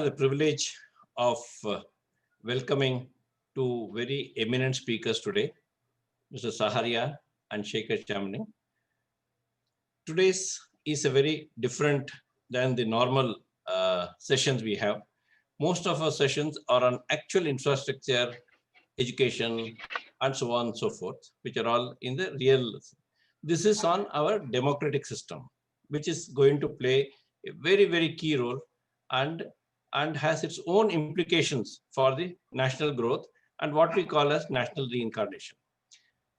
have the privilege of welcoming two very eminent speakers today, Mr. Saharia and Shekhar Chamni. Today's is a very different than the normal sessions we have. Most of our sessions are on actual infrastructure, education, and so on and so forth, which are all in the real. This is on our democratic system, which is going to play a very, very key role and, and has its own implications for the national growth and what we call as national reincarnation.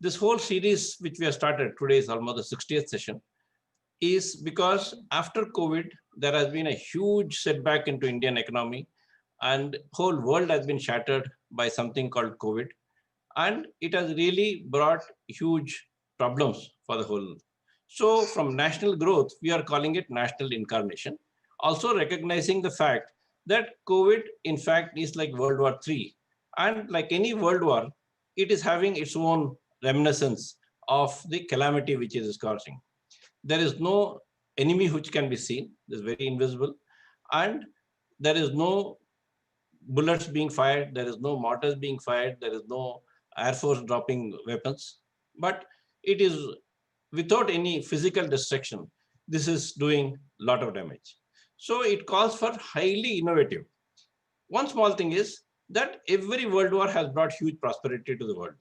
This whole series, which we have started today, is almost the 60th session, is because after COVID, there has been a huge setback into Indian economy and whole world has been shattered by something called COVID. And it has really brought huge problems for the whole. So from national growth, we are calling it national incarnation. Also recognizing the fact that COVID, in fact, is like World War III. And like any world war, it is having its own reminiscence of the calamity which it is causing. There is no enemy which can be seen. It is very invisible. And there is no bullets being fired. There is no mortars being fired. There is no Air Force dropping weapons. But it is without any physical destruction. This is doing a lot of damage. So it calls for highly innovative. One small thing is that every world war has brought huge prosperity to the world.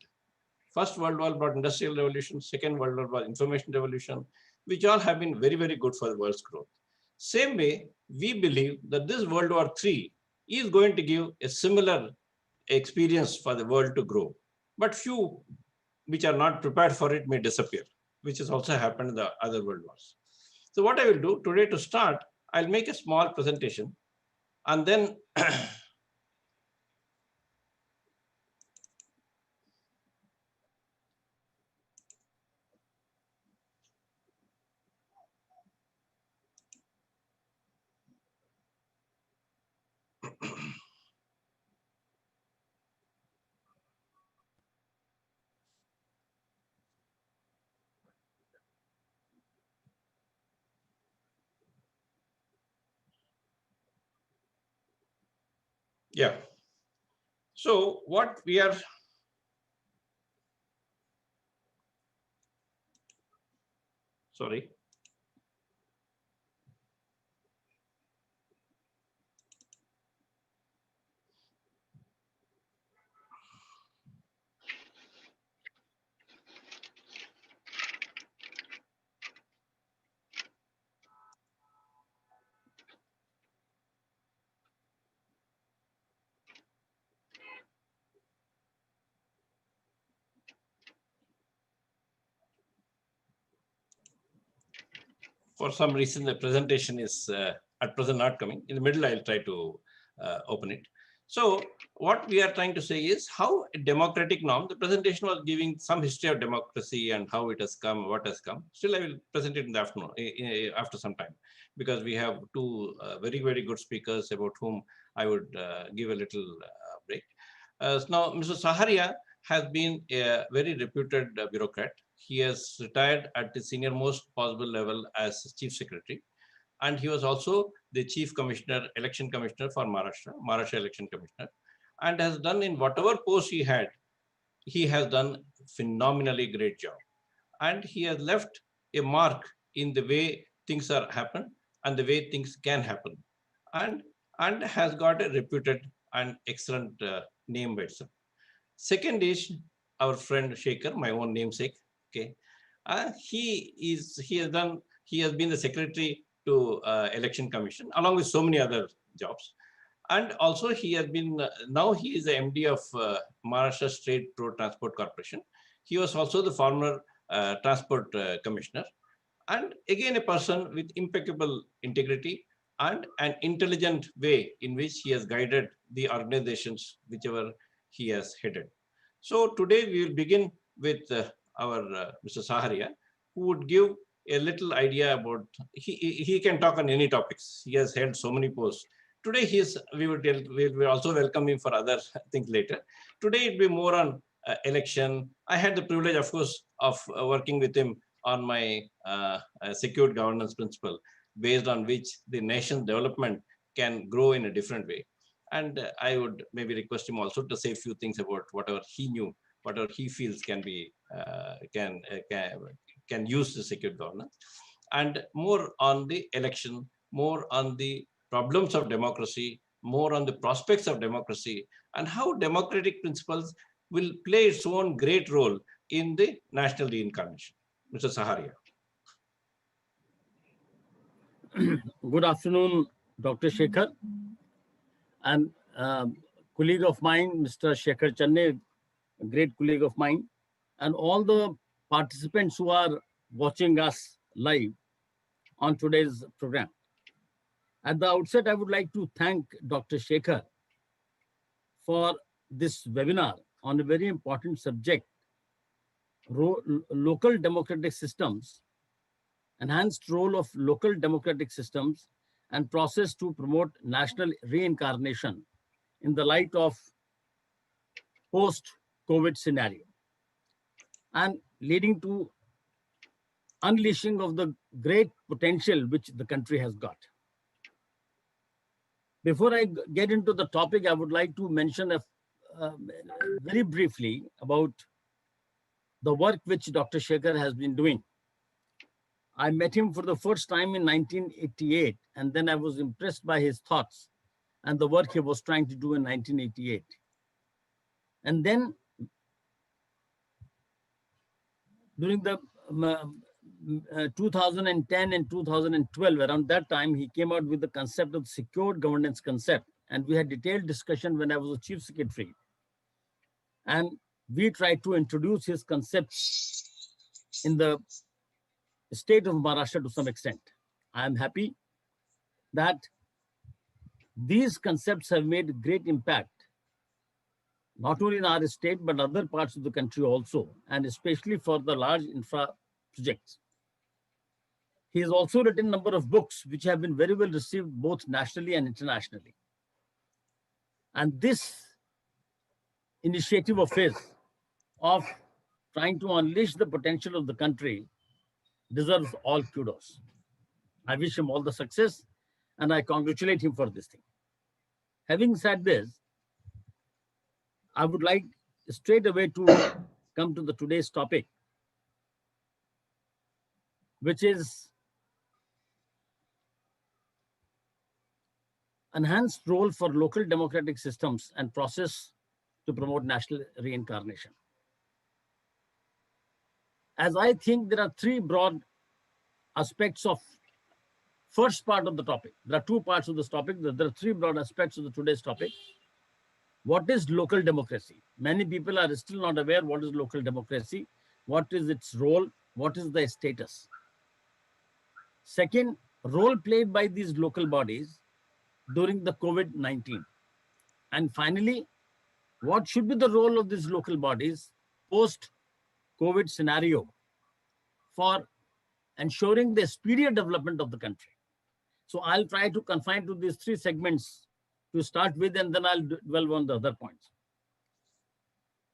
First World War brought industrial revolution. Second World War brought information revolution, which all have been very, very good for the world's growth. Same way, we believe that this World War III is going to give a similar experience for the world to grow. But few which are not prepared for it may disappear, which has also happened in the other world wars. So what I will do today to start, I'll make a small presentation and then yeah. So what we are, sorry. For some reason, the presentation is at present not coming. In the middle, I'll try to open it. So what we are trying to say is how a democratic norm, the presentation was giving some history of democracy and how it has come, what has come. Still, I will present it in the afternoon, after some time, because we have two very, very good speakers about whom I would give a little break. So now, Mr. Saharia has been a very reputed bureaucrat. He has retired at the senior most possible level as chief secretary. And he was also the chief commissioner, election commissioner for Maharashtra election commissioner, and has done in whatever post he had, he has done phenomenally great job. And he has left a mark in the way things are happen and the way things can happen. And has got a reputed and excellent name by itself. Second is our friend Shekhar, my own namesake. Okay, he has been the secretary to election commission along with so many other jobs, and also he has been now he is the MD of Maharashtra State Road Transport Corporation. He was also the former transport commissioner, and again a person with impeccable integrity and an intelligent way in which he has guided the organizations whichever he has headed. So today we will begin with our Mr. Saharia, who would give a little idea about, he can talk on any topics. He has held so many posts. Today we will also welcome him for other things later. Today it will be more on election. I had the privilege, of course, of working with him on my secured governance principle, based on which the nation's development can grow in a different way. And I would maybe request him also to say a few things about whatever he knew, whatever he feels can be can use the secure governance, and more on the election, more on the problems of democracy, more on the prospects of democracy, and how democratic principles will play its own great role in the national reincarnation. Mr. Saharia. Good afternoon, Dr. Shekhar, and colleague of mine, Mr. Shekhar Channe, a great colleague of mine, and all the participants who are watching us live on today's program. At the outset, I would like to thank Dr. Shekhar for this webinar on a very important subject, local democratic systems, enhanced role of local democratic systems and process to promote national reincarnation in the light of post-COVID scenario, and leading to unleashing of the great potential which the country has got. Before I get into the topic, I would like to mention very briefly about the work which Dr. Shekhar has been doing. I met him for the first time in 1988, and then I was impressed by his thoughts and the work he was trying to do in 1988. And then during the 2010 and 2012, around that time, he came out with the concept of secured governance concept. And we had detailed discussion when I was a chief secretary. And we tried to introduce his concepts in the state of Maharashtra to some extent. I am happy that these concepts have made great impact, not only in our state, but other parts of the country also, and especially for the large infra projects. He has also written a number of books which have been very well received both nationally and internationally. And this initiative of his of trying to unleash the potential of the country deserves all kudos. I wish him all the success and I congratulate him for this thing. Having said this, I would like straight away to come to the today's topic, which is enhanced role for local democratic systems and process to promote national reincarnation. As I think there are three broad aspects of first part of the topic. There are two parts of this topic. There are three broad aspects of the today's topic. What is local democracy? Many people are still not aware what is local democracy, what is its role, what is the status. Second, role played by these local bodies during the COVID-19. And finally, what should be the role of these local bodies post-COVID scenario for ensuring the speedier development of the country. So I'll try to confine to these three segments to start with, and then I'll dwell on the other points.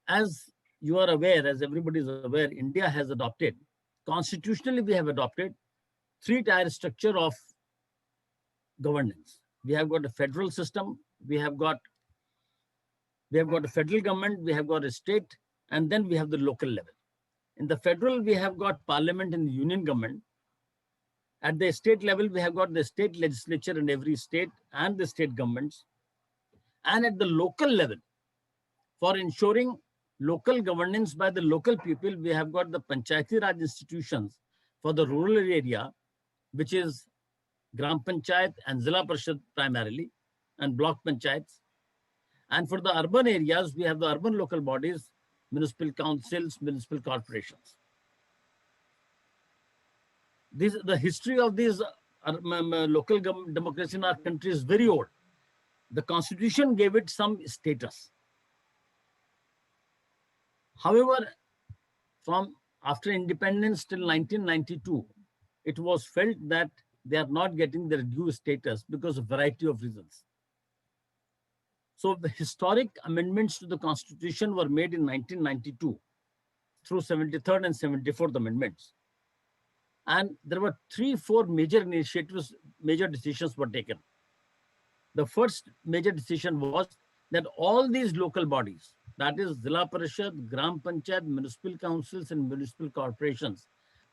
As you are aware, as everybody is aware, India has adopted, constitutionally we have adopted three-tier structure of governance. We have got a federal system, we have got a federal government, we have got a state, and then we have the local level. In the federal, we have got parliament and the union government. At the state level, we have got the state legislature in every state and the state governments. And at the local level, for ensuring local governance by the local people, we have got the Panchayati Raj institutions for the rural area, which is Gram Panchayat and Zilla Parishad primarily, and block panchayats. And for the urban areas, we have the urban local bodies, municipal councils, municipal corporations. The history of these local democracy in our country is very old. The constitution gave it some status. However, from after independence till 1992, it was felt that they are not getting their due status because of a variety of reasons. So the historic amendments to the constitution were made in 1992 through 73rd and 74th amendments. And there were 3-4 major initiatives, major decisions were taken. The first major decision was that all these local bodies, that is Zilla Parishad, Gram Panchayat, municipal councils and municipal corporations,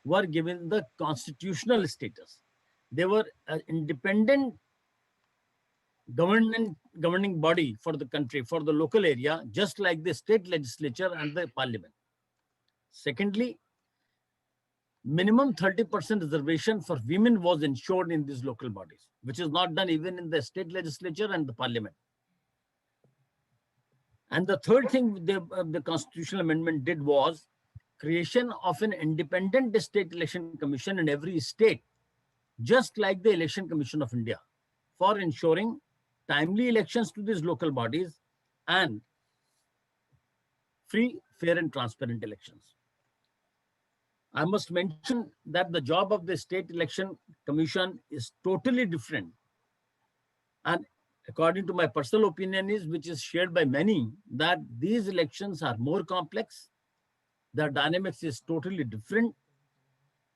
were given the constitutional status. They were an independent governing body for the country, for the local area, just like the state legislature and the parliament. Secondly, minimum 30% reservation for women was ensured in these local bodies, which is not done even in the state legislature and the parliament. And the third thing the constitutional amendment did was creation of an independent state election commission in every state, just like the Election Commission of India, for ensuring timely elections to these local bodies and free, fair, and transparent elections. I must mention that the job of the State Election Commission is totally different. And according to my personal opinion is, which is shared by many, that these elections are more complex. The dynamics is totally different.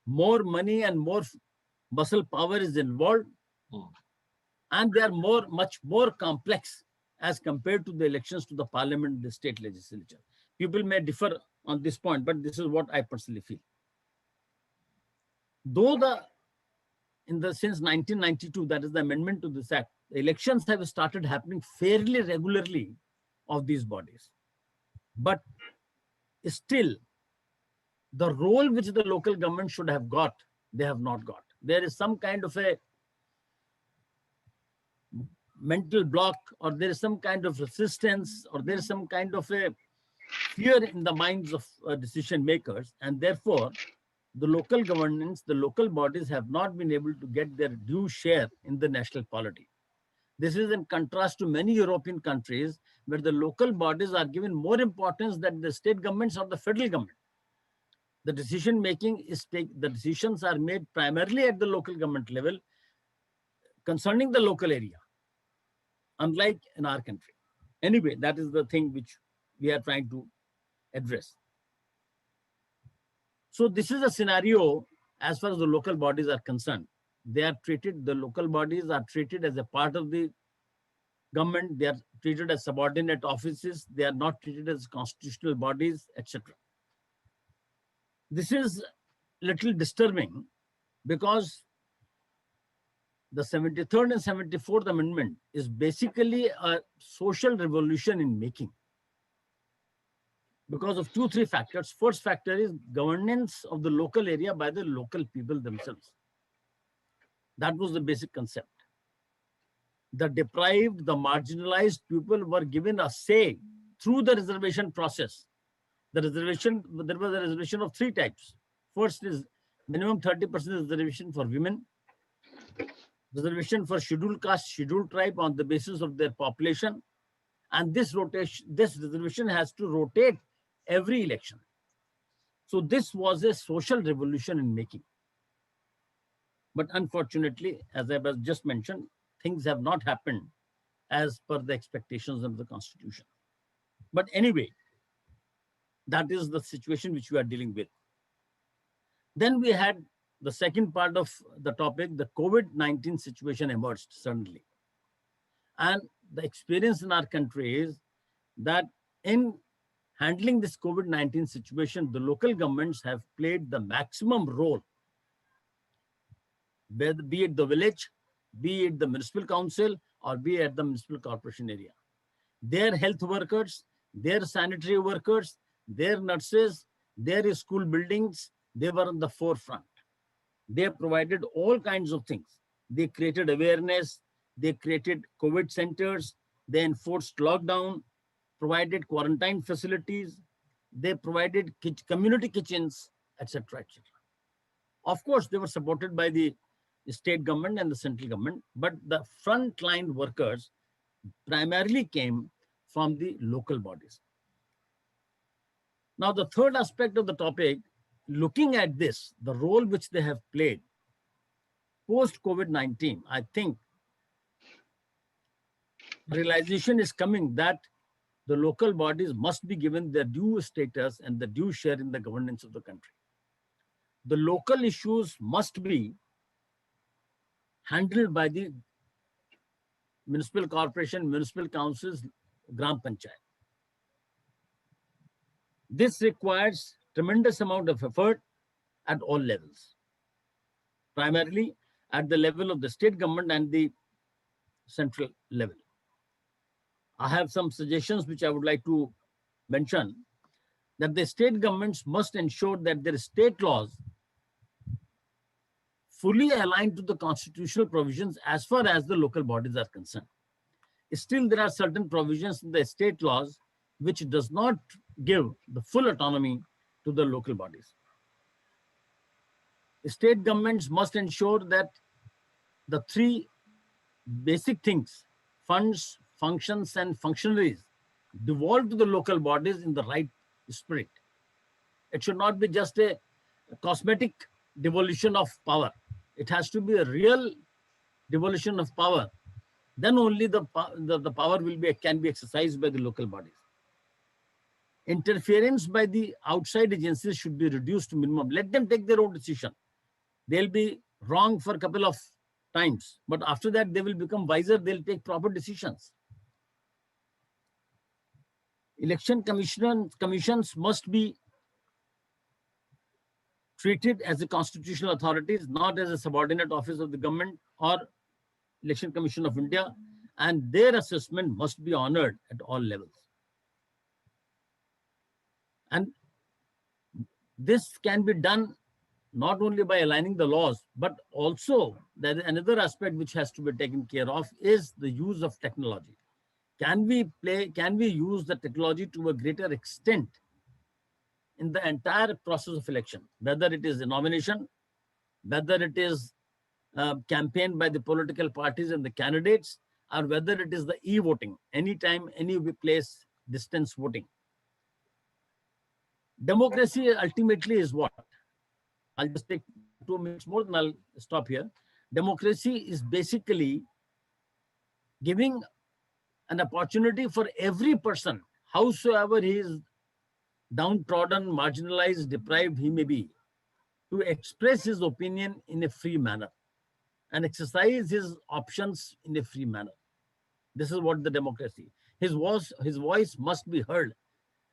More money and more muscle power is involved. And they are much more complex as compared to the elections to the parliament and the state legislature. People may differ on this point, but this is what I personally feel. Though since 1992, that is the amendment to this act, the elections have started happening fairly regularly of these bodies. But still, the role which the local government should have got, they have not got. There is some kind of a mental block, or there is some kind of resistance, or there is some kind of a fear in the minds of decision makers, and therefore the local governance, the local bodies have not been able to get their due share in the national polity. This is in contrast to many European countries where the local bodies are given more importance than the state governments or the federal government. The decision making the decisions are made primarily at the local government level concerning the local area, unlike in our country. Anyway, that is the thing which we are trying to address. So this is a scenario as far as the local bodies are concerned. The local bodies are treated as a part of the government. They are treated as subordinate offices. They are not treated as constitutional bodies, etc. This is a little disturbing because the 73rd and 74th Amendment is basically a social revolution in making, because of 2-3 factors. First factor is governance of the local area by the local people themselves. That was the basic concept. The deprived, the marginalized people were given a say through the reservation process. There was a reservation of 3 types. First is minimum 30% reservation for women, reservation for scheduled caste, scheduled tribe on the basis of their population, and this reservation has to rotate every election. So this was a social revolution in making. But unfortunately, as I was just mentioned, things have not happened as per the expectations of the Constitution. But anyway, that is the situation which we are dealing with. Then we had the second part of the topic, the COVID-19 situation emerged suddenly. And the experience in our country is that in handling this COVID-19 situation, the local governments have played the maximum role, be it the village, be it the municipal council, or be it the municipal corporation area. Their health workers, their sanitary workers, their nurses, their school buildings, they were on the forefront. They provided all kinds of things. They created awareness, they created COVID centers, they enforced lockdown, provided quarantine facilities, they provided community kitchens, etc., etc. Of course, they were supported by the state government and the central government, but the frontline workers primarily came from the local bodies. Now, the third aspect of the topic, looking at this, the role which they have played post-COVID-19, I think realization is coming that the local bodies must be given their due status and the due share in the governance of the country. The local issues must be handled by the municipal corporation, municipal councils, gram panchayat. This requires tremendous amount of effort at all levels, primarily at the level of the state government and the central level. I have some suggestions which I would like to mention, that the state governments must ensure that their state laws fully aligned to the constitutional provisions as far as the local bodies are concerned. Still, there are certain provisions in the state laws which does not give the full autonomy to the local bodies. State governments must ensure that the three basic things, funds, functions, and functionaries, devolve to the local bodies in the right spirit. It should not be just a cosmetic devolution of power. It has to be a real devolution of power. Then only the power can be exercised by the local bodies. Interference by the outside agencies should be reduced to minimum. Let them take their own decision. They'll be wrong for a couple of times, but after that they will become wiser. They'll take proper decisions. Election commissions must be treated as a constitutional authorities, not as a subordinate office of the government or Election Commission of India, and their assessment must be honored at all levels. And this can be done not only by aligning the laws, but also there is another aspect which has to be taken care of is the use of technology. Can we use the technology to a greater extent in the entire process of election, whether it is a nomination, whether it is campaign by the political parties and the candidates, or whether it is the e-voting, anytime, any place, distance voting. Democracy ultimately is what? I'll just take 2 minutes more, then I'll stop here. Democracy is basically giving an opportunity for every person, howsoever he is downtrodden, marginalized, deprived he may be, to express his opinion in a free manner and exercise his options in a free manner. This is what the democracy. His voice must be heard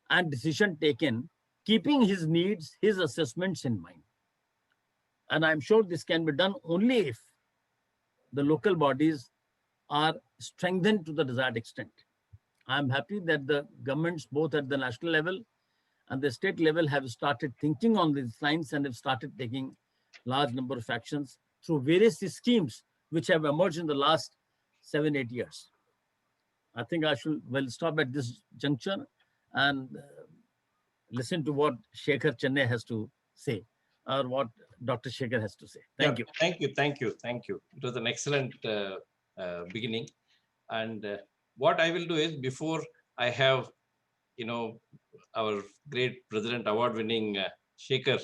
and decision taken, keeping his needs, his assessments in mind. And I'm sure this can be done only if the local bodies are strengthened to the desired extent. I'm happy that the governments, both at the national level and the state level, have started thinking on these lines and have started taking large number of actions through various schemes which have emerged in the last 7-8 years. I think I will stop at this juncture and listen to what Shekhar Chennai has to say, or what Dr. Shekhar has to say. Thank you. Thank you. It was an excellent beginning. And what I will do is, before I have, our great President Award-winning Shekhar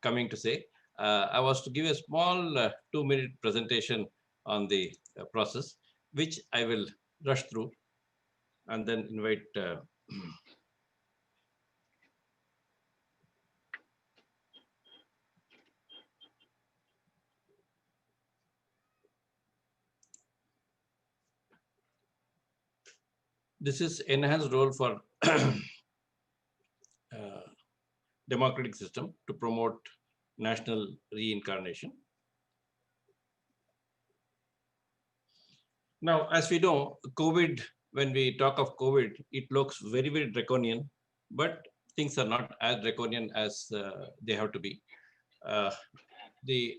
coming to say, I was to give a small 2-minute presentation on the process, which I will rush through and then invite this is enhanced role for democratic system to promote national reincarnation. Now, as we know, COVID, when we talk of COVID, it looks very, very draconian, but things are not as draconian as they have to be. The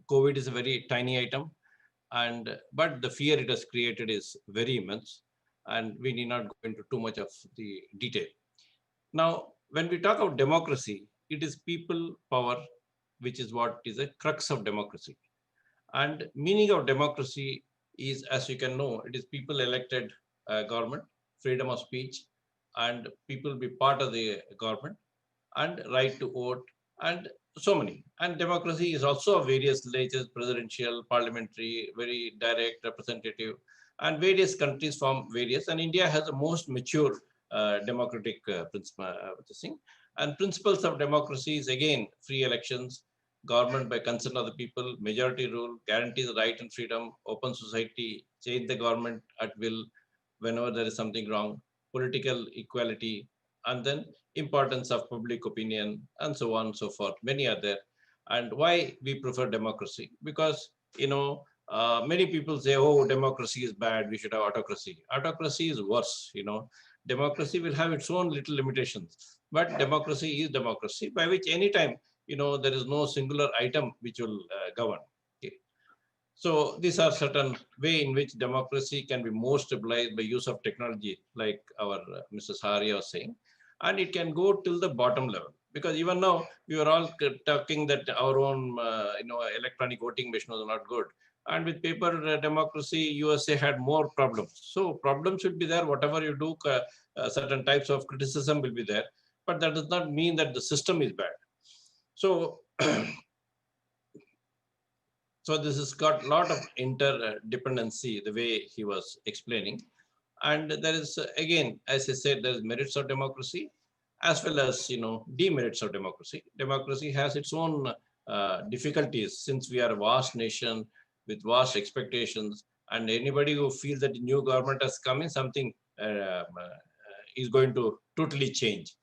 COVID is a very tiny item, but the fear it has created is very immense, and we need not go into too much of the detail. Now, when we talk of democracy, it is people power, which is what is a crux of democracy. And meaning of democracy is, as you can know, it is people elected government, freedom of speech, and people be part of the government, and right to vote, and so many. And democracy is also of various layers: presidential, parliamentary, very direct, representative, and various countries form various. And India has the most mature democratic thing. And principles of democracy is again free elections, government by consent of the people, majority rule, guarantees the right and freedom, open society, change the government at will whenever there is something wrong, political equality, and then importance of public opinion, and so on and so forth. Many are there. And why we prefer democracy? Because, many people say, oh, democracy is bad, we should have autocracy. Autocracy is worse. Democracy will have its own little limitations, but democracy is democracy, by which anytime, there is no singular item which will govern. Okay. So these are certain way in which democracy can be more stabilized by use of technology, like our Mrs. Hari was saying, and it can go till the bottom level. Because even now we are all talking that our own, electronic voting machine was not good, and with paper democracy, USA had more problems. So problems will be there. Whatever you do, certain types of criticism will be there, but that does not mean that the system is bad. So So this has got a lot of interdependency, the way he was explaining. And there is, again, as I said, there is merits of democracy as well as, demerits of democracy. Democracy has its own difficulties, since we are a vast nation with vast expectations, and anybody who feels that the new government has come in, something is going to totally change.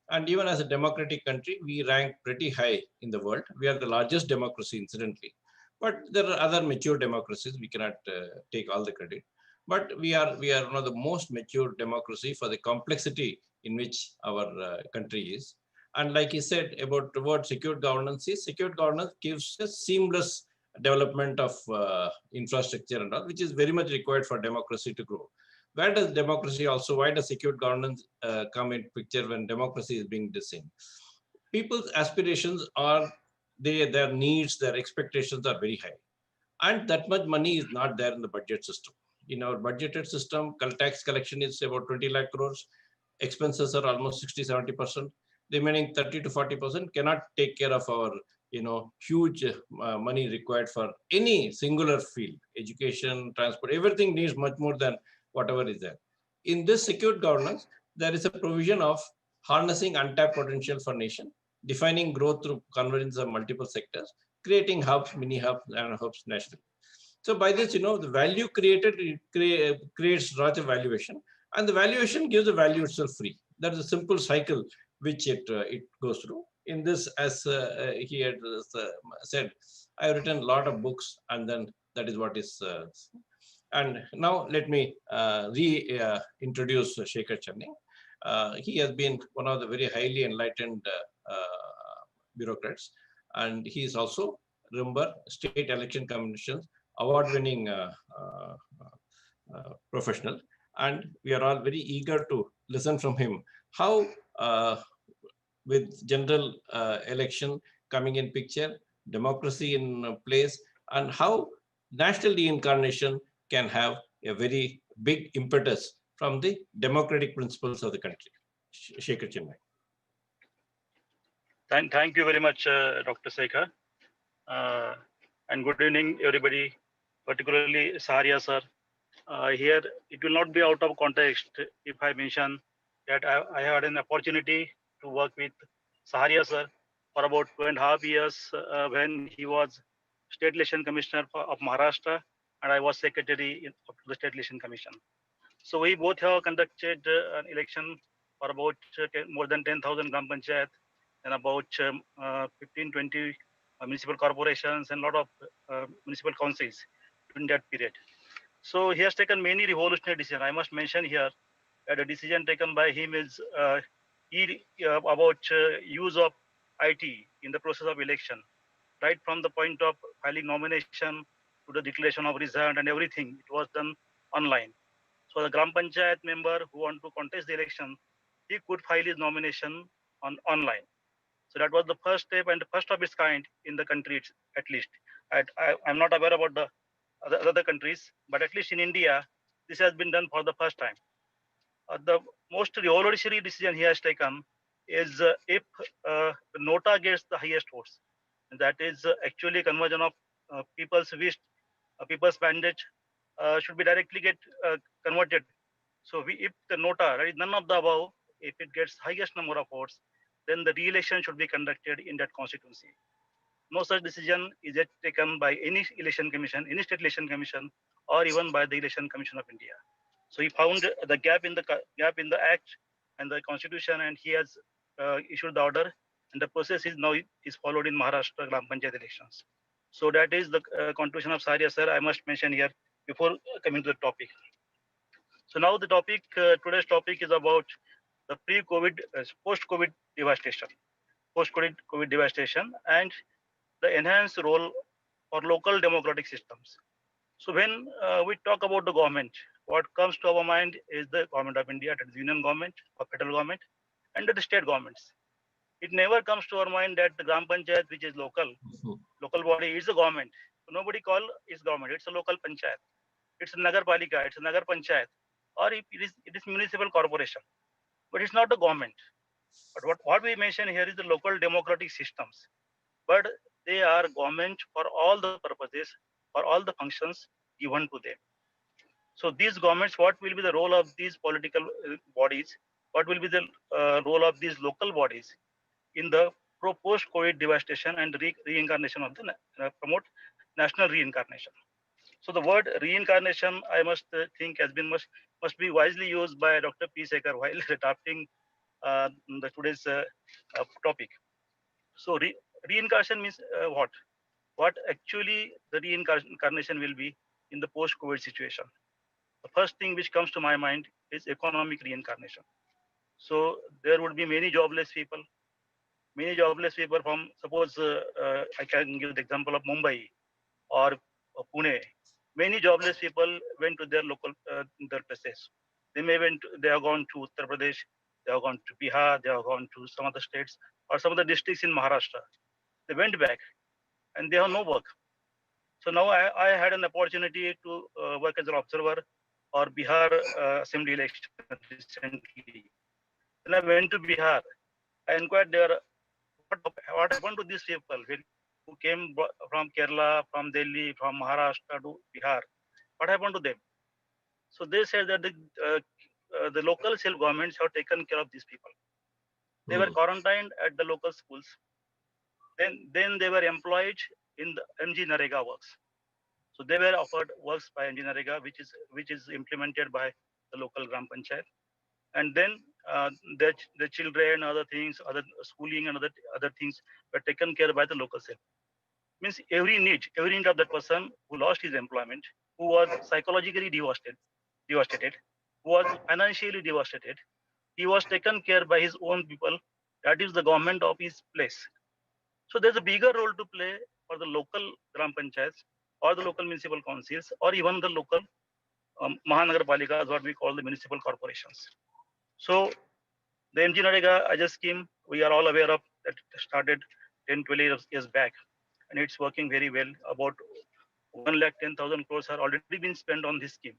And even as a democratic country, we rank pretty high in the world. We are the largest democracy, incidentally. But there are other mature democracies. We cannot take all the credit. But we are one of the most mature democracy for the complexity in which our country is. And like he said about the word secure governance, secure governance gives a seamless development of infrastructure and all, which is very much required for democracy to grow. Where does democracy also, why does secure governance come in picture when democracy is being designed? People's aspirations are, their needs, their expectations are very high. And that much money is not there in the budget system. In our budgeted system, tax collection is about 20 lakh crores. Expenses are almost 60-70%. The remaining 30 to 40% cannot take care of our, huge money required for any singular field. Education, transport, everything needs much more than whatever is there. In this secured governance, there is a provision of harnessing untapped potential for nation, defining growth through convergence of multiple sectors, creating hubs, mini hubs, and hubs nationally. So by this, the value created, it creates lots of valuation, and the valuation gives the value itself free. That is a simple cycle which it goes through. In this, as he had said, I have written a lot of books, and then that is what is. And now let me reintroduce Shekhar Channing. He has been one of the very highly enlightened bureaucrats, and he is also, remember, State Election Commission's award-winning professional, and we are all very eager to listen from him how, with general election coming in picture, democracy in place, and how national reincarnation can have a very big impetus from the democratic principles of the country. Shekhar Chinmay. Thank you very much, Dr. Sekhar. And good evening, everybody, particularly Saharia sir. Here, it will not be out of context if I mention that I had an opportunity to work with Saharia sir for about 2.5 years when he was State Election Commissioner of Maharashtra, and I was Secretary of the State Election Commission. So we both have conducted an election for about more than 10,000 Gram Panchayat and about 15, 20 municipal corporations and a lot of municipal councils during that period. So he has taken many revolutionary decisions. I must mention here that a decision taken by him is about use of IT in the process of election, right from the point of filing nomination to the declaration of result and everything. It was done online. So the Gram Panchayat member who want to contest the election, he could file his nomination online. So that was the first step and the first of its kind in the country, at least. I'm not aware about the other countries, but at least in India, this has been done for the first time. The most revolutionary decision he has taken is if the nota gets the highest votes, and that is actually conversion of people's wish, people's mandate should be directly get converted. So if the nota, right, none of the above, if it gets highest number of votes, then the re-election should be conducted in that constituency. No such decision is yet taken by any election commission, any state election commission or even by the Election Commission of India. So he found the gap in the act and the constitution, and he has issued the order. And the process is now is followed in Maharashtra Gram Panchayat elections. So that is the contribution of Saria sir. I must mention here before coming to the topic. So now the topic, today's topic is about the pre-COVID, post-COVID devastation, post-COVID devastation, and the enhanced role for local democratic systems. So when we talk about the government, what comes to our mind is the government of India, that is union government or federal government, and the state governments. It never comes to our mind that the Gram Panchayat, which is local body, is a government. So nobody call is government. It's a local panchayat. It's a Nagar Palika. It's a Nagar Panchayat, or it is municipal corporation. But it's not the government. But what we mention here is the local democratic systems. But they are government for all the purposes, for all the functions given to them. So these governments, what will be the role of these political bodies? What will be the role of these local bodies in the post-COVID devastation and reincarnation of the promote national reincarnation? So the word reincarnation, I must think, has been must be wisely used by Dr. P. Sekhar while drafting the today's topic. So reincarnation means what? What actually the reincarnation will be in the post-COVID situation? The first thing which comes to my mind is economic reincarnation. So there would be many jobless people from, suppose I can give the example of Mumbai or Pune. Many jobless people went to their local their places. They have gone to Uttar Pradesh, they have gone to Bihar, they have gone to some other states or some other districts in Maharashtra. They went back and they have no work. So now I had an opportunity to work as an observer or Bihar assembly election recently. When I went to Bihar, I inquired there what happened to these people who came from Kerala, from Delhi, from Maharashtra to Bihar. What happened to them? So they said that the local self governments have taken care of these people. They were quarantined at the local schools. Then they were employed in the MG Narega works. So they were offered works by MG Narega, which is implemented by the local Gram Panchayat. And then the children, other things, other schooling and other things were taken care by the local self. Means every need of that person who lost his employment, who was psychologically devastated, who was financially devastated, he was taken care by his own people. That is the government of his place. So there's a bigger role to play for the local Gram Panchayats or the local municipal councils or even the local Mahanagarpalikas, what we call the municipal corporations. So the MG Narega as a scheme, we are all aware of that started 10, 12 years back, and it's working very well. About 1,10,000 crores are already been spent on this scheme.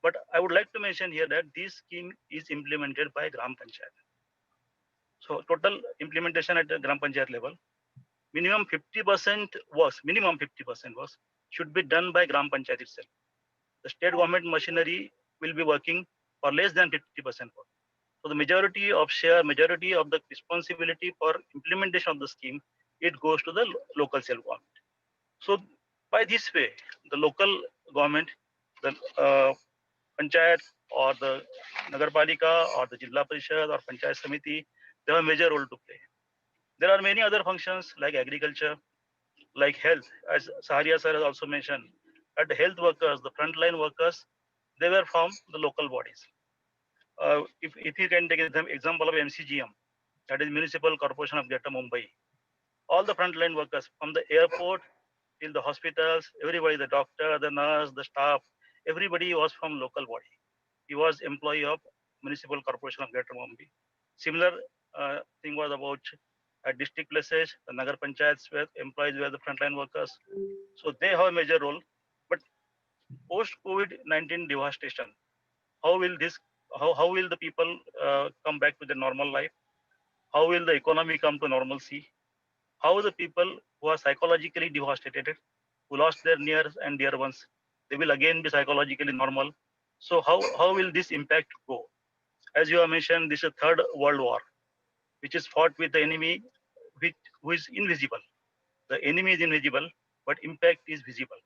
But I would like to mention here that this scheme is implemented by Gram Panchayat. So total implementation at the Gram Panchayat level, minimum 50% works should be done by Gram Panchayat itself. The state government machinery will be working for less than 50% work. So the majority of the responsibility for implementation of the scheme, it goes to the local self government. So by this way, the local government, the panchayat or the nagarpalika or the jilla parishad or panchayat samiti, they have a major role to play. There are many other functions like agriculture, like health, as Saharia sir has also mentioned, that the health workers, the frontline workers, they were from the local bodies. If you can take an example of MCGM, that is Municipal Corporation of Greater Mumbai, all the frontline workers from the airport till the hospitals, everybody, the doctor, the nurse, the staff, everybody was from local body. He was employee of Municipal Corporation of Greater Mumbai. Similar thing was about district places, the Nagar Panchayats where employees were the frontline workers. So they have a major role. But post-COVID-19 devastation, how will the people come back to their normal life? How will the economy come to normalcy? How the people who are psychologically devastated, who lost their near and dear ones, they will again be psychologically normal. So how will this impact go? As you have mentioned, this is a third world war, which is fought with the enemy who is invisible. The enemy is invisible, but impact is visible.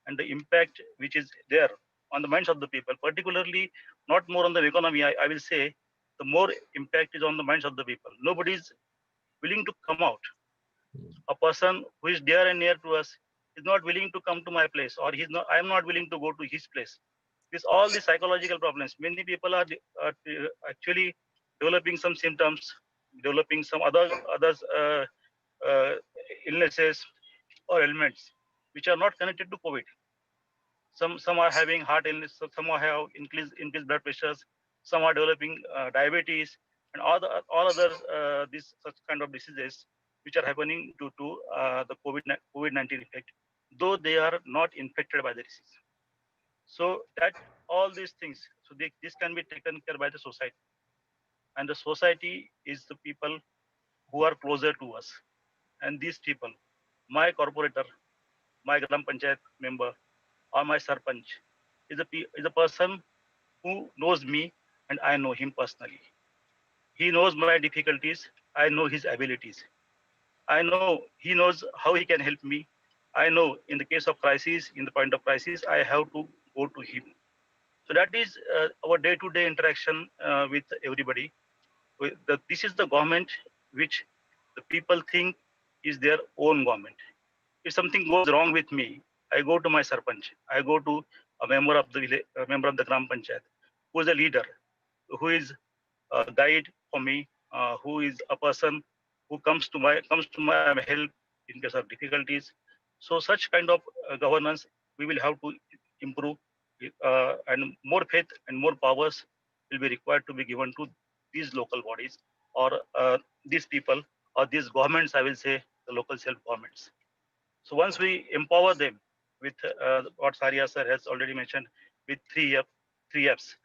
and the impact which is there on the minds of the people, particularly not more on the economy, I will say the more impact is on the minds of the people. Nobody is willing to come out. A person who is dear and near to us is not willing to come to my place, or I am not willing to go to his place. This all the psychological problems. Many people are actually developing some symptoms, developing some others uh, illnesses or ailments which are not connected to COVID. Some are having heart illness, some are have increased blood pressures, some are developing diabetes, and all other these such kind of diseases which are happening due to the COVID-19 effect, though they are not infected by the disease. So that all these things, this can be taken care by the society, and the society is the people who are closer to us, and these people, my corporator, my gram panchayat member, or my sarpanch, is a person who knows me and I know him personally. He knows my difficulties. I know his abilities. I know he knows how he can help me. I know in the case of crisis, in the point of crisis, I have to go to him. So that is our day-to-day interaction with everybody. This is the government which the people think is their own government. If something goes wrong with me, I go to my sarpanch. I go to a member of the village, a member of the gram panchayat, who is a leader, who is a guide for me, who is a person who comes to my help in case of difficulties. So such kind of governance we will have to improve, and more faith and more powers will be required to be given to these local bodies, or these people, or these governments. I will say the local self governments. So once we empower them with what Saria sir has already mentioned, with three F's: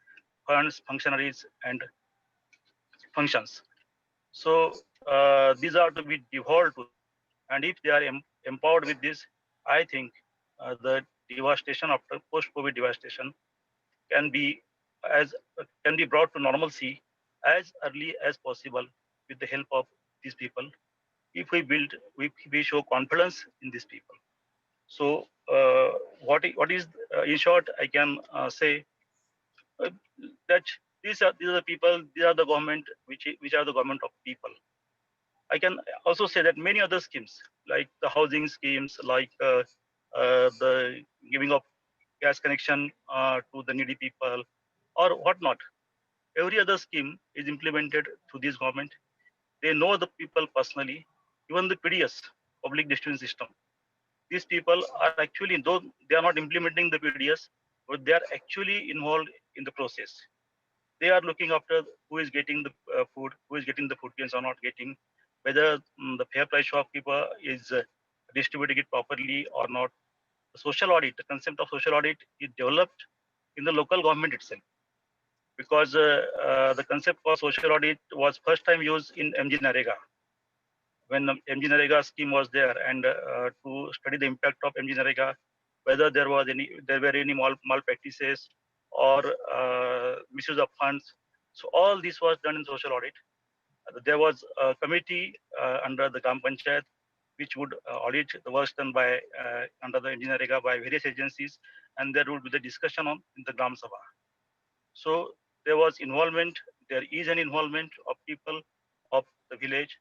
funds, functionaries, and functions. So these are to be devolved to them, and if they are empowered with this, I think the devastation after post-COVID devastation can be can be brought to normalcy as early as possible with the help of these people. If we show confidence in these people. So what is in short, I can say uh, that these are the people, these are the government which are the government of people. I can also say that many other schemes, like the housing schemes, like the giving of gas connection to the needy people, or whatnot, every other scheme is implemented through this government. They know the people personally. Even the PDS, public distribution system, these people are actually, though they are not implementing the PDS, but they are actually involved in the process. They are looking after who is getting the food, who is getting the food grains or not getting, whether the fair price shopkeeper is distributing it properly or not. The social audit, the concept of social audit is developed in the local government itself, because the concept for social audit was first time used in MG Narega, when the MG Narega scheme was there, and to study the impact of MG Narega, whether there were any malpractices or misuse of funds. So all this was done in social audit. There was a committee under the Gram Panchayat which would audit the works done by under the MG Narega by various agencies, and there would be the discussion on in the Gram Sabha. So there was involvement, there is an involvement of people of the village,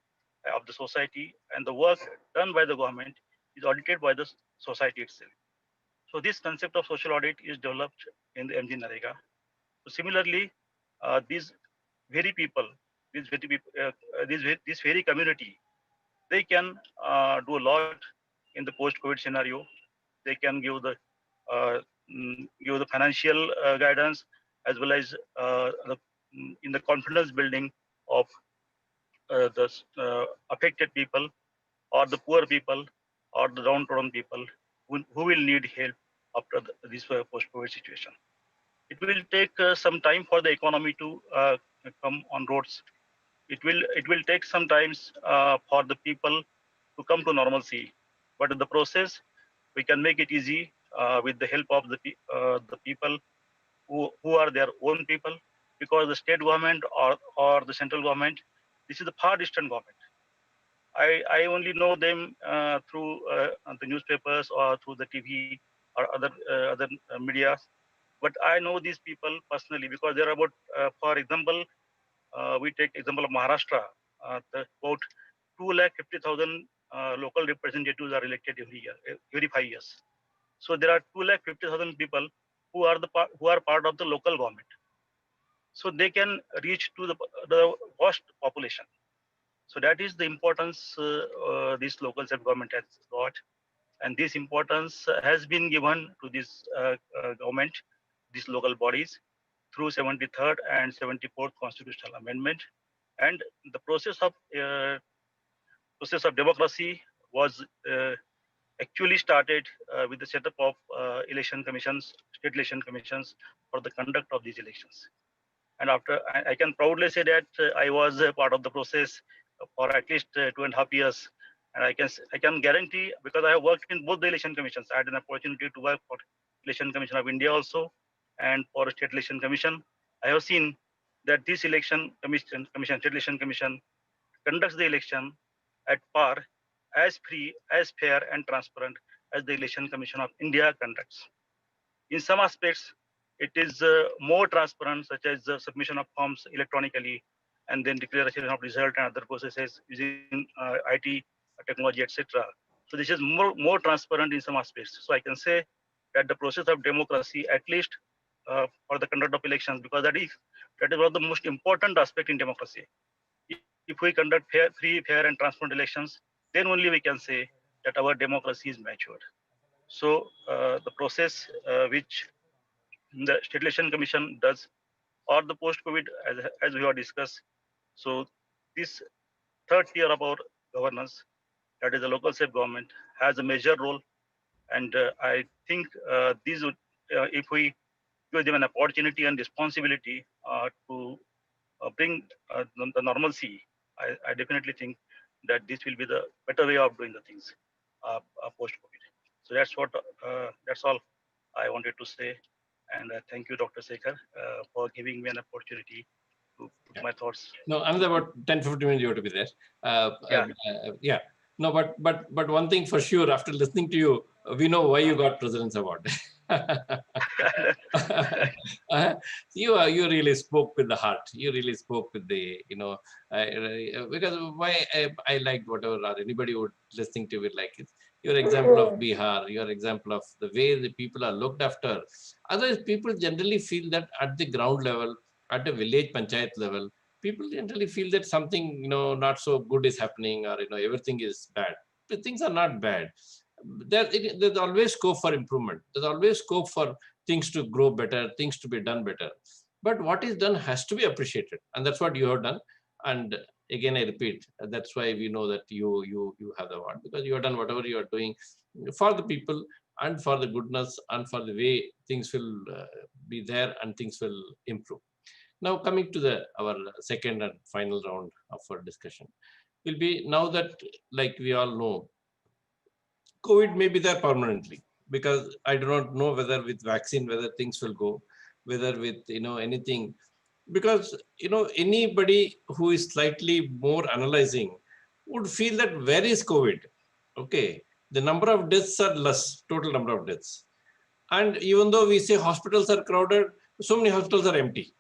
of the society, and the work done by the government is audited by the society itself. So this concept of social audit is developed in the MG Narega. So similarly, these very people, this very community, they can do a lot in the post-COVID scenario. They can give the financial guidance, as well as in the confidence building of the affected people, or the poor people, or the downtrodden people who will need help after this post-COVID situation. It will take some time for the economy to come on roads. It will take some time for the people to come to normalcy, but in the process, we can make it easy with the help of the people who are their own people, because the state government or the central government, this is the far distant government. I only know them through the newspapers or through the TV. or other media. But I know these people personally because there are about, for example, we take example of Maharashtra. About 250,000 local representatives are elected every year, every 5 years. So there are 250,000 people who are part of the local government. So they can reach to the vast population. So that is the importance this local self-government has got, and this importance has been given to this government, these local bodies, through 73rd and 74th constitutional amendment. And the process of democracy was actually started with the setup of election commissions, state election commissions for the conduct of these elections. And after, I can proudly say that I was a part of the process for at least 2.5 years. And I can guarantee, because I have worked in both the election commissions. I had an opportunity to work for Election Commission of India also, and for State Election Commission. I have seen that this State Election Commission conducts the election at par, as free, as fair and transparent as the Election Commission of India conducts. In some aspects, it is more transparent, such as the submission of forms electronically, and then declaration of result and other processes using IT technology, etc. So this is more transparent in some aspects. So I can say that the process of democracy, at least for the conduct of elections, because that is one of the most important aspect in democracy. If we conduct free, fair, and transparent elections, then only we can say that our democracy is matured. So the process which the State Election Commission does, or the post-COVID, as we have discussed. So this third tier of our governance, that is the local self-government, has a major role. And I think these would, if we give them an opportunity and responsibility to bring the normalcy, I definitely think that this will be the better way of doing the things post-COVID. So that's all I wanted to say. And thank you, Dr. Sekhar, for giving me an opportunity to put my thoughts. No, another about 10, 15 minutes you have to be there. Yeah. Yeah. No, but one thing for sure, after listening to you, we know why you got President's Award. You really spoke with the heart. You really spoke with the, because why I liked whatever or anybody would listening to it like it. Your example of Bihar, your example of the way the people are looked after. Otherwise, people generally feel that at the ground level, at the village panchayat level, people generally feel that something, not so good is happening, or, everything is bad. But things are not bad. There's always scope for improvement. There's always scope for things to grow better, things to be done better. But what is done has to be appreciated. And that's what you have done. And again, I repeat, that's why we know that you have the award, because you have done whatever you are doing for the people and for the goodness and for the way things will be there and things will improve. Now coming to our second and final round of our discussion will be, now that, like we all know, COVID may be there permanently, because I do not know whether with vaccine, whether things will go, whether with, anything, because, anybody who is slightly more analyzing would feel that where is COVID? Okay. The number of deaths are less, total number of deaths. And even though we say hospitals are crowded, so many hospitals are empty.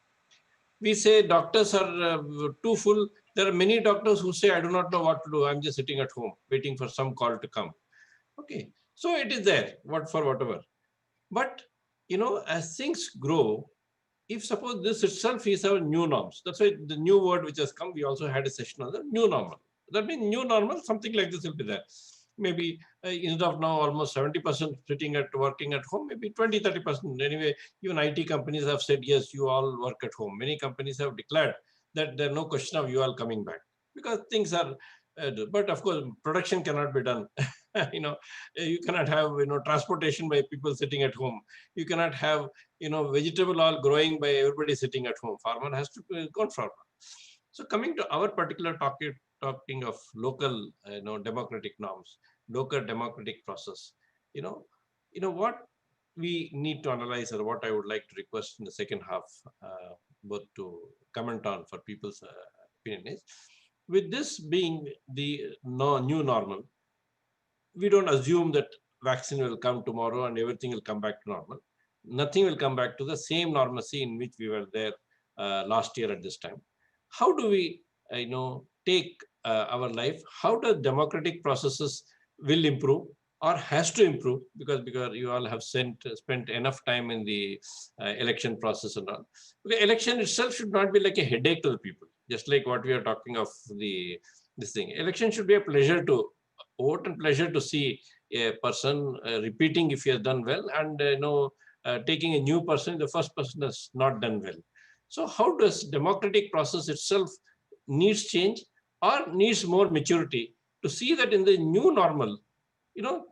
We say doctors are too full. There are many doctors who say, I do not know what to do. I'm just sitting at home waiting for some call to come. Okay. So it is there, for whatever. But, as things grow, if suppose this itself is our new norms, that's why the new word which has come, we also had a session on the new normal. That means new normal, something like this will be there. Maybe instead of now almost 70% working at home, maybe 20, 30%. Anyway, even IT companies have said, yes, you all work at home. Many companies have declared that there's no question of you all coming back, because things are, but of course, production cannot be done. You cannot have, transportation by people sitting at home. You cannot have, vegetable all growing by everybody sitting at home. Farmer has to go on farmer. So coming to our particular talking of local, democratic norms, local democratic process, what we need to analyze, or what I would like to request in the second half, both to comment on for people's opinion is, with this being the new normal, we don't assume that vaccine will come tomorrow and everything will come back to normal. Nothing will come back to the same normalcy in which we were there last year at this time. How do we, take our life? How the democratic processes will improve or has to improve, because you all have spent enough time in the election process and all. The election itself should not be like a headache to the people, just like what we are talking of this thing. Election should be a pleasure to vote and pleasure to see a person repeating if he has done well, and taking a new person, the first person has not done well. So how does democratic process itself needs change or needs more maturity to see that in the new normal,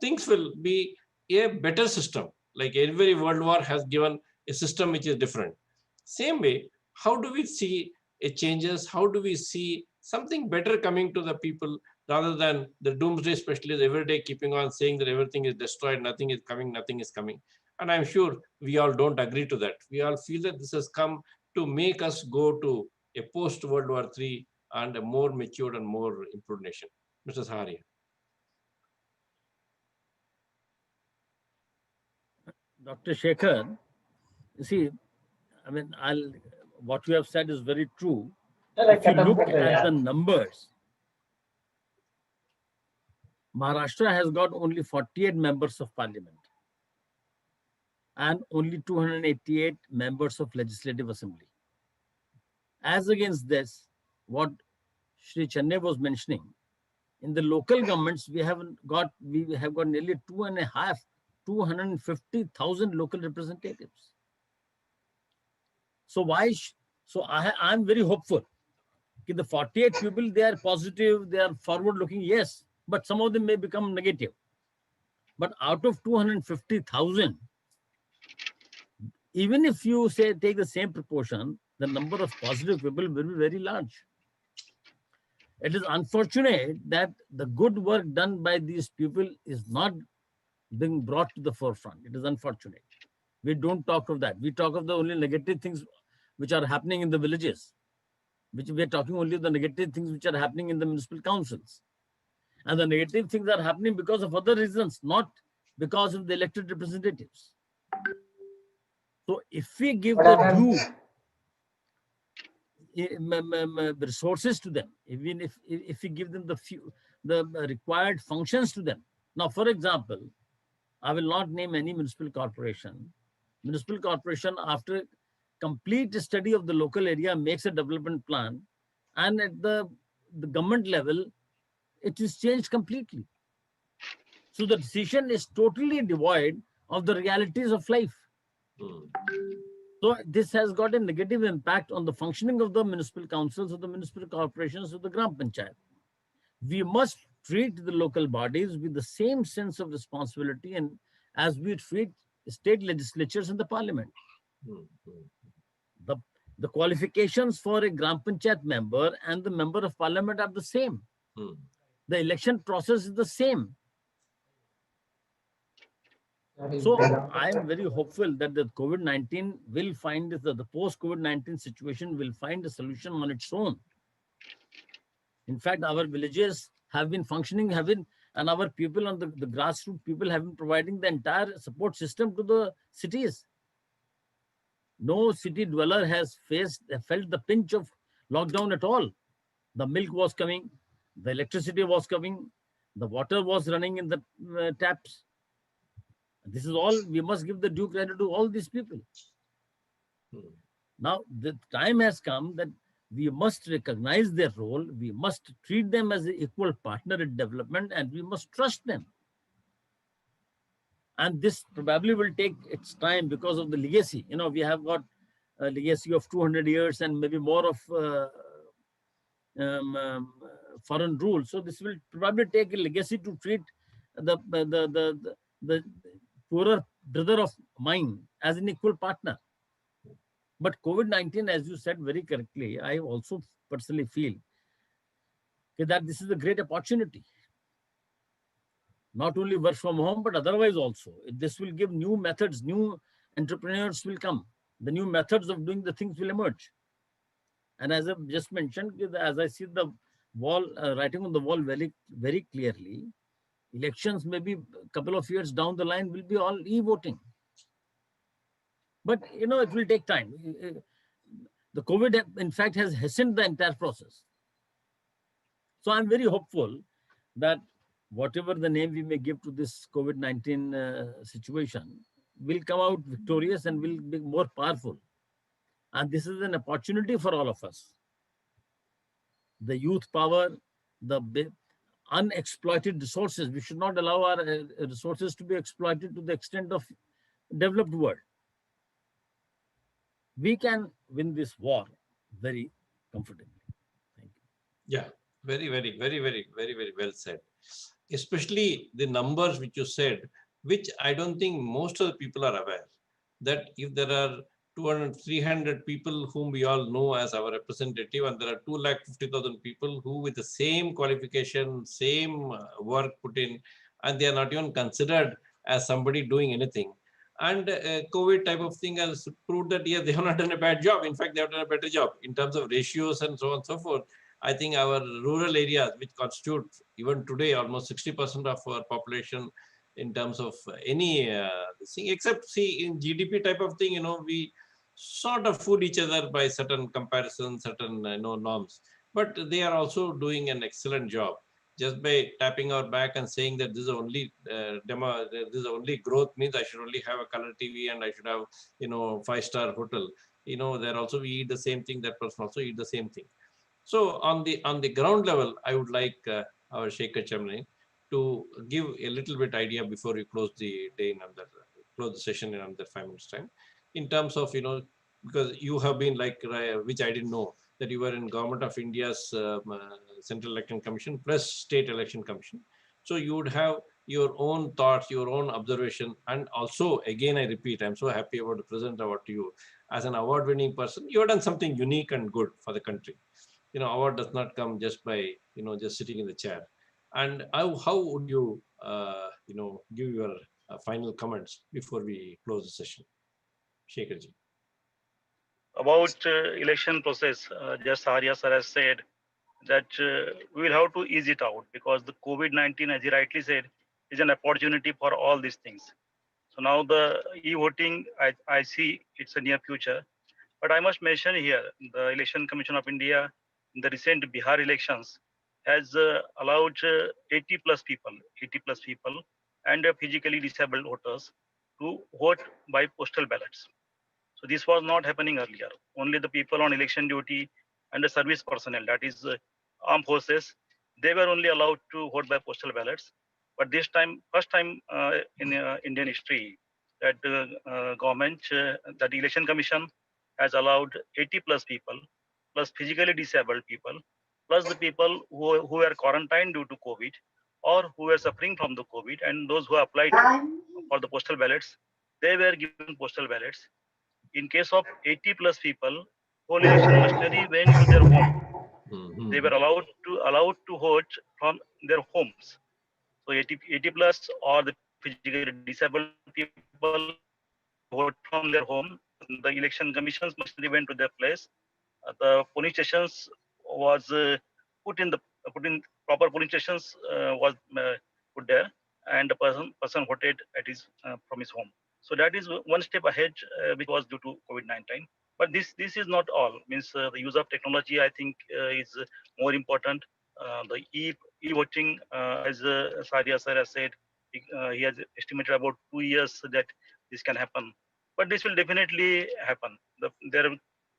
things will be a better system. Like every world war has given a system which is different. Same way, how do we see a changes? How do we see something better coming to the people rather than the doomsday specialists every day keeping on saying that everything is destroyed, nothing is coming, nothing is coming. And I'm sure we all don't agree to that. We all feel that this has come to make us go to a post-World War III and a more matured and more improved nation. Mr. Saharia. Dr. Shekhar, you see, I mean, what you have said is very true. If you look at the numbers, Maharashtra has got only 48 members of parliament and only 288 members of legislative assembly. As against this, what Shri Chennai was mentioning, in the local governments, we have got nearly 250,000 local representatives. So I'm very hopeful. The 48 people, they are positive, they are forward looking, yes, but some of them may become negative. But out of 250,000, even if you say take the same proportion, the number of positive people will be very large. It is unfortunate that the good work done by these people is not being brought to the forefront. It is unfortunate. We don't talk of that. We talk of the only negative things which are happening in the villages, which we are talking only of the negative things which are happening in the municipal councils. And the negative things are happening because of other reasons, not because of the elected representatives. So if we give the due resources to them, even if we give them the required functions to them. Now, for example, I will not name any municipal corporation. Municipal corporation, after complete study of the local area, makes a development plan, and at the government level, it is changed completely. So the decision is totally devoid of the realities of life. So this has got a negative impact on the functioning of the municipal councils, of the municipal corporations, of the Gram Panchayat. We must treat the local bodies with the same sense of responsibility and as we treat state legislatures and the parliament. The qualifications for a Gram Panchayat member and the member of parliament are the same. The election process is the same. So I am very hopeful that the COVID-19 will find, the post-COVID-19 situation will find a solution on its own. In fact, our villages have been functioning, and our people on the grassroots people have been providing the entire support system to the cities. No city dweller has felt the pinch of lockdown at all. The milk was coming, the electricity was coming, the water was running in the taps. This is all, we must give the due credit to all these people. Now, the time has come that we must recognize their role, we must treat them as an equal partner in development, and we must trust them. And this probably will take its time because of the legacy. We have got a legacy of 200 years and maybe more of foreign rule. So this will probably take a legacy to treat the poorer brother of mine as an equal partner. But COVID-19, as you said very correctly, I also personally feel that this is a great opportunity. Not only work from home, but otherwise also. This will give new methods, new entrepreneurs will come. The new methods of doing the things will emerge. And as I've just mentioned, as I see the wall, writing on the wall very, very clearly, Elections maybe a couple of years down the line will be all e-voting. But it will take time. The COVID, in fact, has hastened the entire process. So I'm very hopeful that whatever the name we may give to this COVID-19 situation will come out victorious and will be more powerful. And this is an opportunity for all of us. The youth power, the unexploited resources. We should not allow our resources to be exploited to the extent of developed world. We can win this war very comfortably. Thank you. Yeah, very, very, very, very, very, very well said. Especially the numbers which you said, which I don't think most of the people are aware, that if there are 200, 300 people whom we all know as our representative, and there are 250,000 people who with the same qualification, same work put in, and they are not even considered as somebody doing anything. And COVID type of thing has proved that, yes, they have not done a bad job. In fact, they have done a better job in terms of ratios and so on and so forth. I think our rural areas, which constitute even today almost 60% of our population in terms of any thing, except see in GDP type of thing, we sort of fool each other by certain comparisons, certain norms. But they are also doing an excellent job. Just by tapping our back and saying that this is only this is only growth means I should only have a color TV and I should have 5-star hotel. There also we eat the same thing. That person also eat the same thing. So on the ground level, I would like our Shekhar Chamney to give a little bit idea before we close the day close the session in another 5 minutes time. In terms of because you have been like which I didn't know that you were in Government of India's Central Election Commission plus State Election Commission. So you would have your own thoughts, your own observation, and also again I repeat, I'm so happy about the present award to you as an award-winning person. You have done something unique and good for the country. Award does not come just by just sitting in the chair. And how would you give your final comments before we close the session, Shekharji? About election process, just Arya sir has said that we will have to ease it out because the COVID-19, as he rightly said, is an opportunity for all these things. So now the e-voting, I see it's a near future. But I must mention here, the Election Commission of India in the recent Bihar elections has allowed 80 plus people and physically disabled voters to vote by postal ballots. So this was not happening earlier. Only the people on election duty and the service personnel, that is armed forces, they were only allowed to vote by postal ballots. But this time, first time in Indian history, that government, that the election commission has allowed 80 plus people, plus physically disabled people, plus the people who were quarantined due to COVID or who were suffering from the COVID, and those who applied for the postal ballots, they were given postal ballots. In case of 80 plus people, whole election machinery went to their home. They were allowed to vote from their homes. So 80 plus or the physically disabled people, they vote from their home. The election commission's machinery went to their place. The polling stations was put in proper polling stations was put there, and the person voted at his from his home. So that is one step ahead, which was due to COVID-19. But this is not all. Means the use of technology, I think, is more important. The e-voting, as Saria sir has said, he has estimated about 2 years that this can happen. But this will definitely happen. There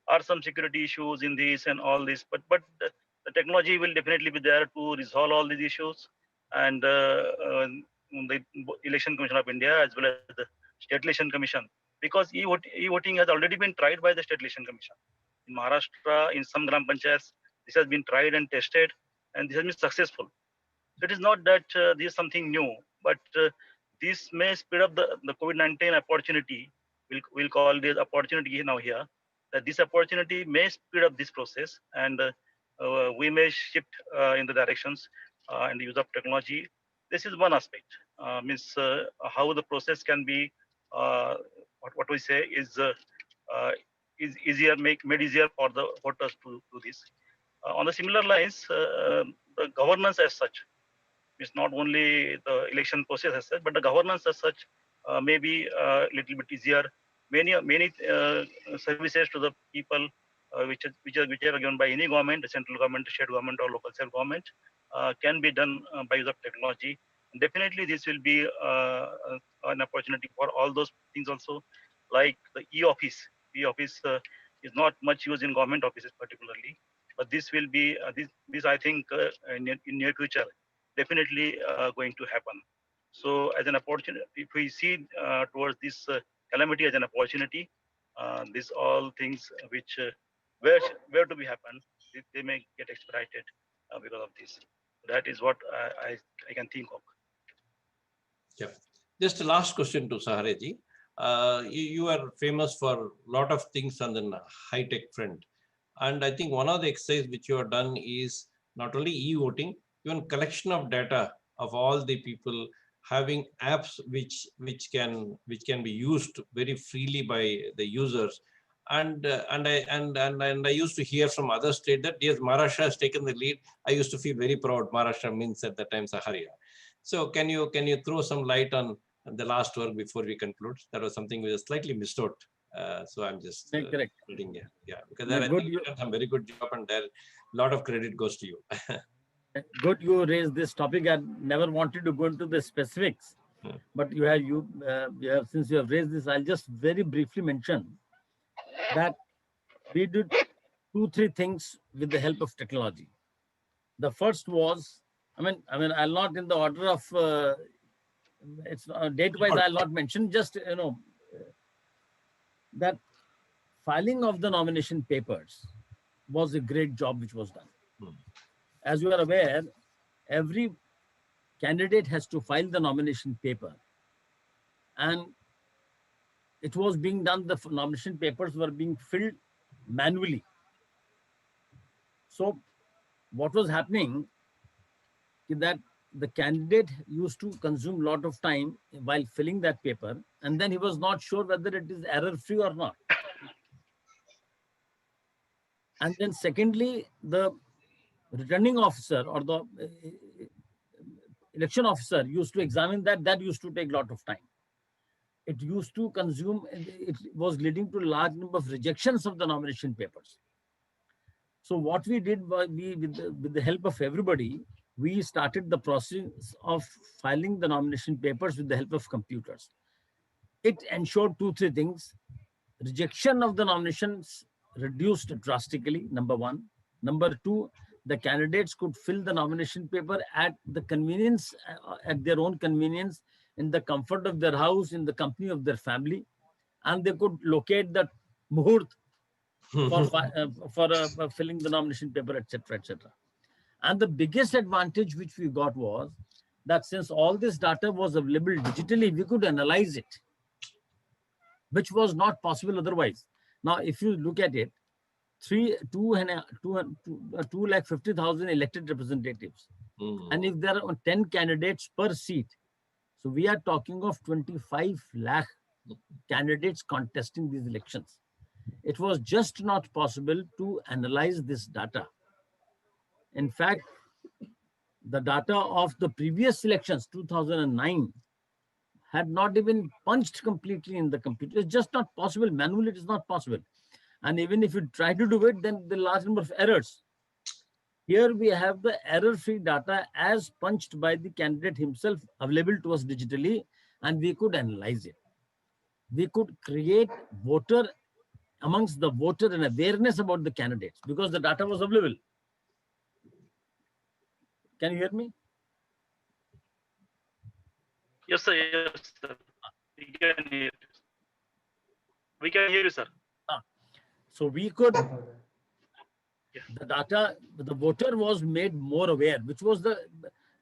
are some security issues in this and all this, but the technology will definitely be there to resolve all these issues. And the Election Commission of India as well as the State Election Commission, because e-voting has already been tried by the State Election Commission. In Maharashtra, in some Gram Panchayats, this has been tried and tested, and this has been successful. So it is not that this is something new, but this may speed up the COVID-19 opportunity. We'll call this opportunity now here, that this opportunity may speed up this process, and we may shift in the directions and the use of technology. This is one aspect, means how the process can be, what we say is easier, made easier for the voters to do this. On the similar lines, the governance as such, It's not only the election process as such, but the governance as such may be a little bit easier. Many services to the people which are given by any government, the central government, state government, or local self government, can be done by use of technology. And definitely, this will be an opportunity for all those things also, like the e-office. E-office is not much used in government offices particularly, but this will be this I think in near future definitely going to happen. So as an opportunity, if we see towards this calamity as an opportunity, these all things which where to be happen, they may get expedited because of this. That is what I can think of. Yeah. Just a last question to Sahareji. You are famous for a lot of things on the high-tech front. And I think one of the exercises which you have done is not only e-voting, even collection of data of all the people, having apps which can be used very freely by the users. And I used to hear from other states that yes, Maharashtra has taken the lead. I used to feel very proud. Maharashtra means at that time Saharia. So can you throw some light on the last work before we conclude? That was something we was slightly missed out. So I'm just Correct. reading here. Yeah, because No, there I good, think you've done some very good job, and there a lot of credit goes to you. good you raised this topic. I never wanted to go into the specifics, but you have since you have raised this, I'll just very briefly mention that we did 2-3 things with the help of technology. The first was, I'll not in the order of it's date wise. I'll not mention. Just that filing of the nomination papers was a great job which was done. As you are aware, every candidate has to file the nomination paper, and it was being done. The nomination papers were being filled manually. So, what was happening is that the candidate used to consume a lot of time while filling that paper, and then he was not sure whether it is error free or not. And then, secondly, the returning officer or the election officer used to examine that. That used to take a lot of time. It used to consume, it was leading to a large number of rejections of the nomination papers. So what we did was, with the help of everybody, we started the process of filing the nomination papers with the help of computers. It ensured 2-3 things. Rejection of the nominations reduced drastically, number one. Number two, the candidates could fill the nomination paper at the convenience, at their own convenience, in the comfort of their house, in the company of their family, and they could locate the muhurt for filling the nomination paper, etc., etc. And the biggest advantage which we got was that since all this data was available digitally, we could analyze it, which was not possible otherwise. Now, if you look at it, 250,000 elected representatives, and if there are 10 candidates per seat, so we are talking of 25 lakh candidates contesting these elections. It was just not possible to analyze this data. In fact, the data of the previous elections, 2009, had not even punched completely in the computer. It's just not possible. Manually, it is not possible. And even if you try to do it, then the large number of errors. Here we have the error-free data as punched by the candidate himself available to us digitally, and we could analyze it. We could create amongst the voter an awareness about the candidates because the data was available. Can you hear me? Yes, sir. Yes, sir. We can hear you. We can hear you, sir. So we could, the data, the voter was made more aware, which was the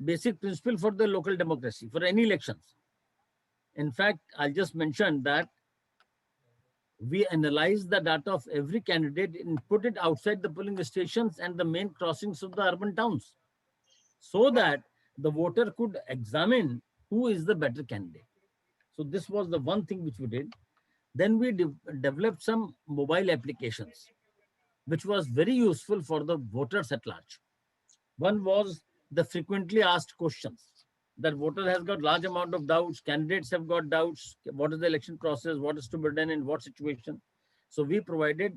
basic principle for the local democracy, for any elections. In fact, I'll just mention that we analyzed the data of every candidate and put it outside the polling stations and the main crossings of the urban towns, so that the voter could examine who is the better candidate. So this was the one thing which we did. Then we developed some mobile applications, which was very useful for the voters at large. One was the frequently asked questions. That voter has got large amount of doubts, candidates have got doubts, what is the election process, what is to be done in what situation. So we provided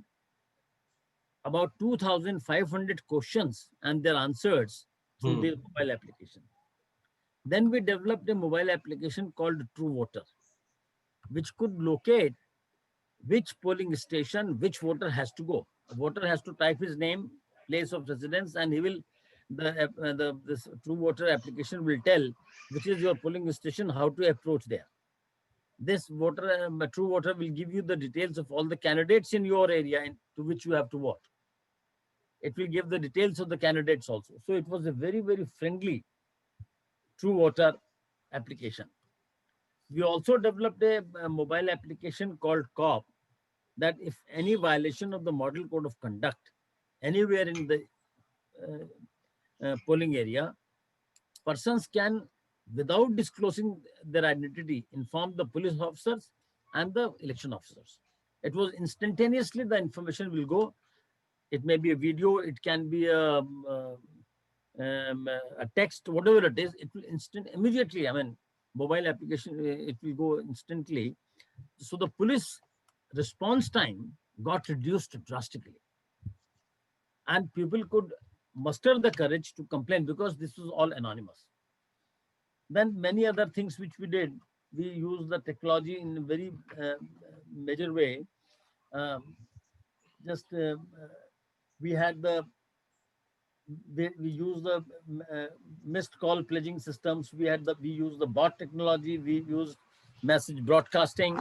about 2,500 questions and their answers through Hmm. the mobile application. Then we developed a mobile application called True Voter, which could locate which polling station which voter has to go. A voter has to type his name, place of residence, and he will this True Voter application will tell which is your polling station, how to approach there. This True Voter will give you the details of all the candidates in your area to which you have to vote. It will give the details of the candidates also. So it was a very friendly True Voter application. We also developed a mobile application called COP, that if any violation of the model code of conduct anywhere in the polling area, persons can, without disclosing their identity, inform the police officers and the election officers. It was instantaneously the information will go. It may be a video, it can be a text, whatever it is, it will immediately, I mean, mobile application, it will go instantly. So the police response time got reduced drastically. And people could muster the courage to complain because this was all anonymous. Then many other things which we did, we used the technology in a very major way. Um, just we had we use the missed call pledging systems. We use the bot technology. We used message broadcasting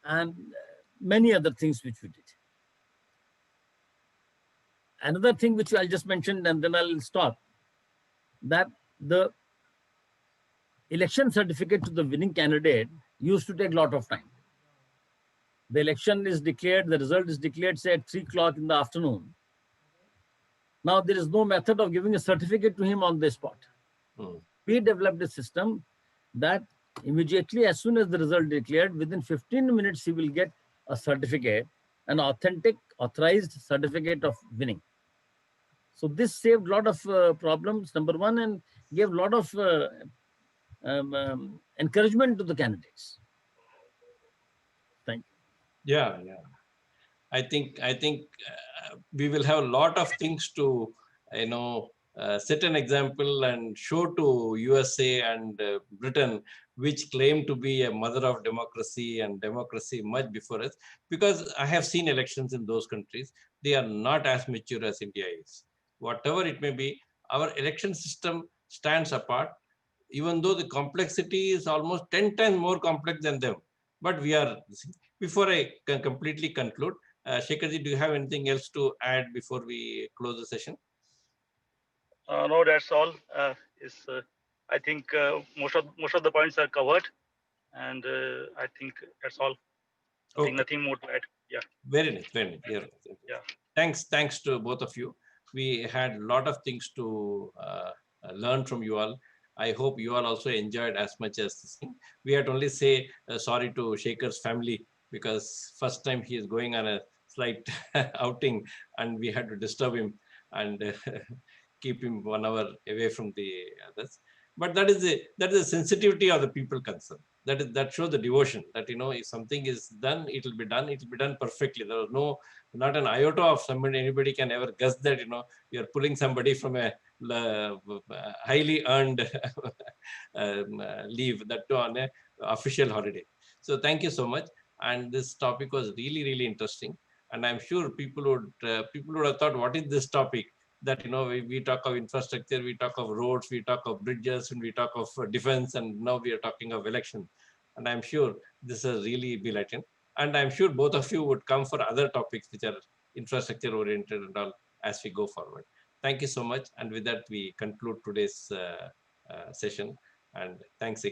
and many other things which we did. Another thing which I'll just mention and then I'll stop, that the election certificate to the winning candidate used to take a lot of time. The election is declared, the result is declared, say at 3 o'clock in the afternoon. Now there is no method of giving a certificate to him on the spot. Hmm. We developed a system that immediately, as soon as the result declared, within 15 minutes, he will get a certificate, an authentic, authorized certificate of winning. So this saved a lot of problems, number one, and gave a lot of encouragement to the candidates. Thank you. Yeah. I think we will have a lot of things to set an example and show to USA and Britain, which claim to be a mother of democracy and democracy much before us. Because I have seen elections in those countries, they are not as mature as India is. Whatever it may be, our election system stands apart, even though the complexity is almost 10 times more complex than them. But we are, before I can completely conclude, Shekharji, do you have anything else to add before we close the session? No, that's all. I think most of the points are covered, and I think that's all. I think nothing more to add. Yeah. Very nice. Very nice. Yeah. Thanks to both of you. We had a lot of things to learn from you all. I hope you all also enjoyed as much as this thing. We had only say sorry to Shekhar's family because first time he is going on a slight outing and we had to disturb him and keep him 1 hour away from the others. But that is the sensitivity of the people concerned. That shows the devotion that, if something is done, it will be done perfectly. There was not an iota of anybody can ever guess that, you're pulling somebody from a highly earned leave, that too on a official holiday. So thank you so much. And this topic was really interesting. And I'm sure people would have thought, what is this topic? That we talk of infrastructure, we talk of roads, we talk of bridges, and we talk of defense, and now we are talking of election. And I'm sure this is really enlightening. And I'm sure both of you would come for other topics which are infrastructure oriented and all as we go forward. Thank you so much. And with that, we conclude today's session. And thanks again.